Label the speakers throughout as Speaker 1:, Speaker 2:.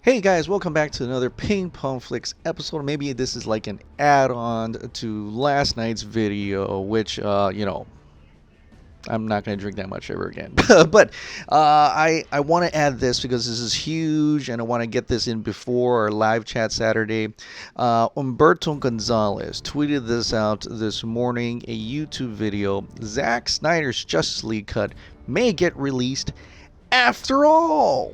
Speaker 1: Hey guys, welcome back to another Ping Pong Flix episode. Maybe this is like an add-on to last night's video, which, I'm not going to drink that much ever again. But I want to add this because this is huge and I want to get this in before our live chat Saturday. Umberto Gonzales tweeted this out this morning, a YouTube video. Zack Snyder's Justice League cut may get released after all.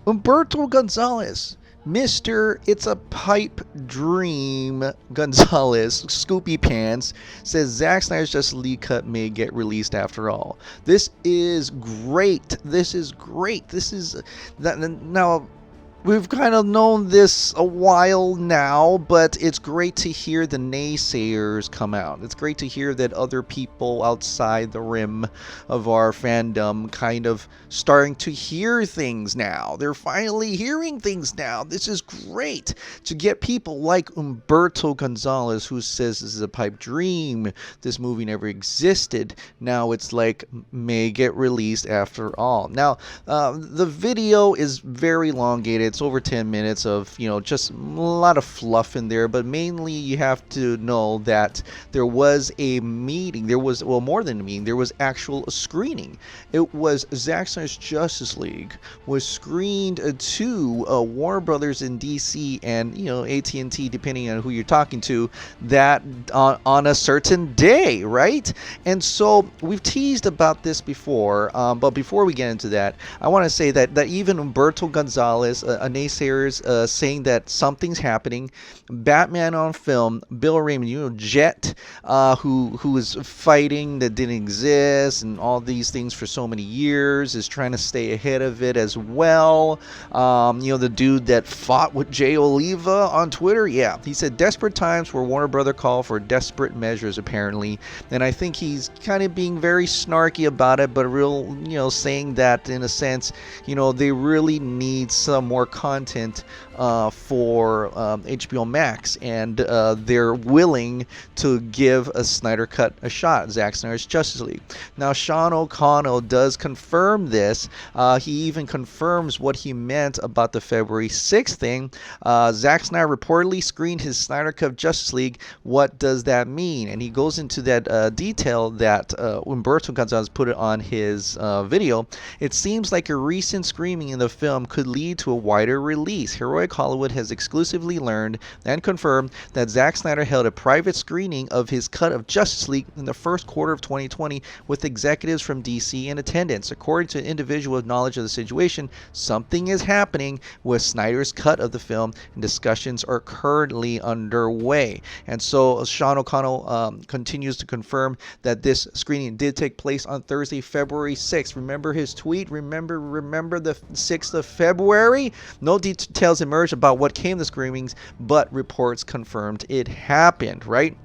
Speaker 1: Umberto Gonzales, Mr. It's a Pipe Dream Gonzales, Scoopy Pants, says Zack Snyder's Justice League cut may get released after all. This is great. This is great. This is now. We've kind of known this a while now, but it's great to hear the naysayers come out. It's great to hear that other people outside the rim of our fandom kind of starting to hear things now. They're finally hearing things now. This is great to get people like Umberto Gonzales, who says this is a pipe dream. This movie never existed. Now it's like may get released after all. Now, the video is very elongated. It's over 10 minutes of, just a lot of fluff in there, but mainly you have to know that there was a meeting. There was, well, more than a meeting. There was actual screening. It was Zack Snyder's Justice League was screened to Warner Brothers in DC and, AT&T, depending on who you're talking to, that on a certain day, right? And so we've teased about this before, but before we get into that, I want to say that even Umberto Gonzales, a naysayers, saying that something's happening. Batman on film, Bill Raymond, Jet, who is fighting that didn't exist and all these things for so many years, is trying to stay ahead of it as well. The dude that fought with Jay Oliva on Twitter, yeah, he said desperate times where Warner Brother call for desperate measures apparently, and I think he's kind of being very snarky about it, but saying that in a sense, they really need some more content for HBO Max, and they're willing to give a Snyder Cut a shot, Zack Snyder's Justice League. Now, Sean O'Connell does confirm this. He even confirms what he meant about the February 6th thing. Zack Snyder reportedly screened his Snyder Cut of Justice League. What does that mean? And he goes into that detail that Umberto Gonzales put it on his video. It seems like a recent screening in the film could lead to a wider release. Heroic Hollywood has exclusively learned and confirmed that Zack Snyder held a private screening of his cut of Justice League in the first quarter of 2020 with executives from DC in attendance. According to an individual with knowledge of the situation, something is happening with Snyder's cut of the film and discussions are currently underway. And so Sean O'Connell continues to confirm that this screening did take place on Thursday, February 6th. Remember his tweet? Remember the 6th of February? No details emerged about what came to screenings, but reports confirmed it happened, right?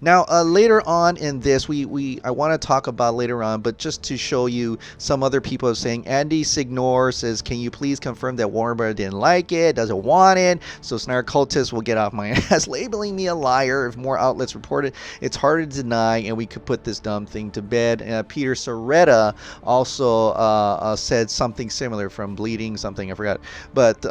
Speaker 1: Now, later on in this, I want to talk about later on, but just to show you some other people saying, Andy Signor says, can you please confirm that Warner Bros. Didn't like it, doesn't want it, so Snyder cultists will get off my ass, labeling me a liar if more outlets report it. It's hard to deny, and we could put this dumb thing to bed. Peter Soretta also said something similar from Bleeding, something I forgot, but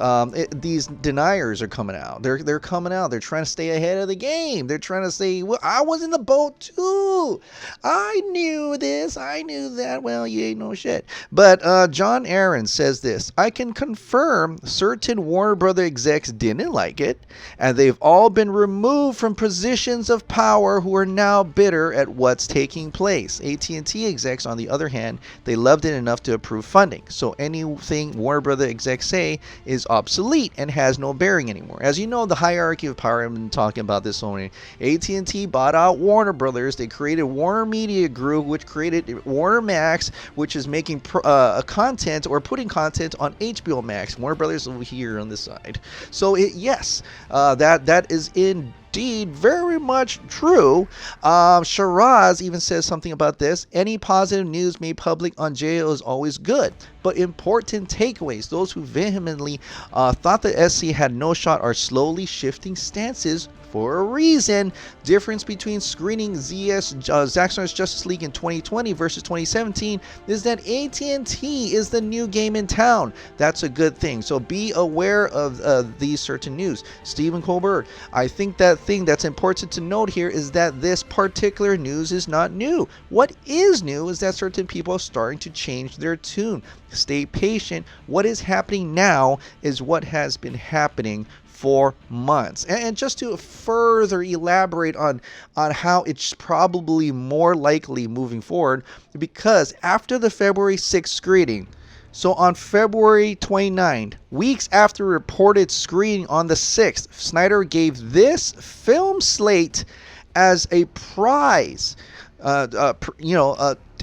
Speaker 1: these deniers are coming out. They're coming out. They're trying to stay ahead of the game. They're trying to say, well, I was in the boat too. I knew this. I knew that. Well, you ain't no shit. But John Aaron says this. I can confirm certain Warner Brother execs didn't like it, and they've all been removed from positions of power who are now bitter at what's taking place. AT&T execs, on the other hand, they loved it enough to approve funding. So anything Warner Brother execs say is obsolete and has no bearing anymore. As you know, the hierarchy of power, I've been talking about this so many. AT&T bought out Warner Brothers. They created Warner Media Group, which created Warner Max, which is making content or putting content on HBO Max. Warner Brothers over here on this side. So yes, that is indeed very much true. Shiraz even says something about this. Any positive news made public on JO is always good, but important takeaways. Those who vehemently thought the SC had no shot are slowly shifting stances for a reason. Difference between screening Zack Snyder's Justice League in 2020 versus 2017 is that AT&T is the new game in town. That's a good thing. So be aware of these certain news. Stephen Colbert, I think that thing that's important to note here is that this particular news is not new. What is new is that certain people are starting to change their tune. Stay patient. What is happening now is what has been happening for months. And just to further elaborate on how it's probably more likely moving forward, because after the February 6th screening, so on February 29th, weeks after reported screening on the 6th, Snyder gave this film slate as a prize.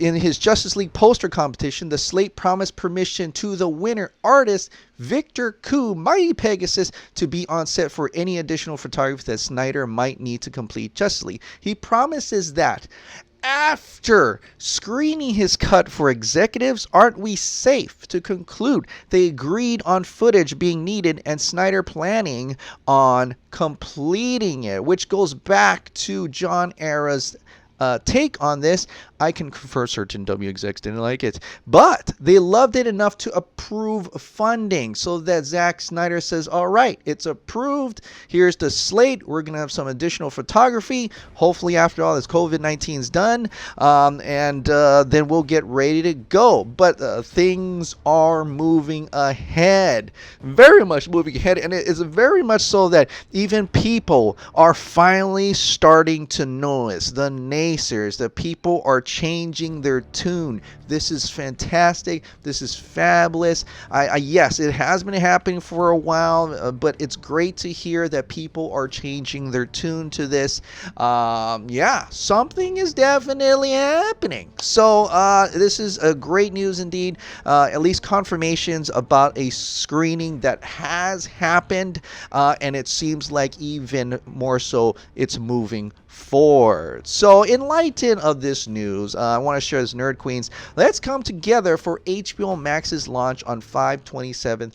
Speaker 1: In his Justice League poster competition, the slate promised permission to the winner artist, Victor Koo, Mighty Pegasus, to be on set for any additional photography that Snyder might need to complete Justice League. He promises that after screening his cut for executives, aren't we safe to conclude they agreed on footage being needed and Snyder planning on completing it, which goes back to John Era's take on this. I can confirm certain W execs didn't like it, but they loved it enough to approve funding so that Zack Snyder says, all right, it's approved. Here's the slate. We're going to have some additional photography. Hopefully after all this COVID-19 is done, and then we'll get ready to go. But things are moving ahead, very much moving ahead. And it is very much so that even people are finally starting to notice. The naysayers, the people are changing their tune. This is fantastic. This is fabulous. Yes, it has been happening for a while, but it's great to hear that people are changing their tune to this. Yeah, something is definitely happening. So this is a great news indeed. At least confirmations about a screening that has happened, and it seems like even more so it's moving forward. So in light of this news, I want to share this, Nerd Queens. Let's come together for HBO Max's launch on 5/27,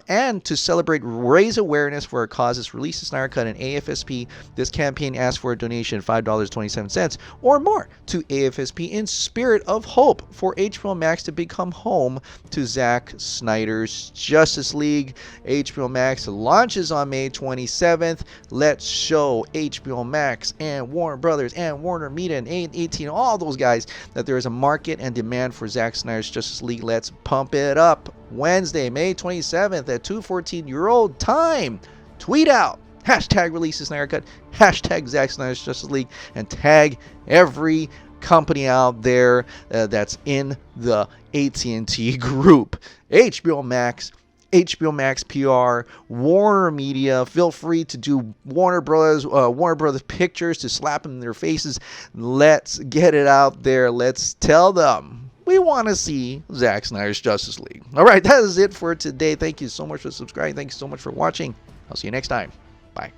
Speaker 1: and to celebrate, raise awareness for our causes, release the Snyder Cut and AFSP. This campaign asks for a donation of $5.27 or more to AFSP in spirit of hope for HBO Max to become home to Zack Snyder's Justice League. HBO Max launches on May 27th. Let's show HBO Max and Warner Brothers and Warner Media and AT&T and all those guys that there is a market and demand for Zack Snyder's Justice League. Let's pump it up. Wednesday, May 27th at 2:14 your old time. Tweet out hashtag release the Snyder Cut, hashtag Zack Snyder's Justice League, and tag every company out there that's in the AT&T group. HBO Max, HBO Max PR, Warner Media. Feel free to do Warner Brothers pictures to slap them in their faces. Let's get it out there. Let's tell them we want to see Zack Snyder's Justice League. All right, that is it for today. Thank you so much for subscribing. Thank you so much for watching. I'll see you next time. Bye.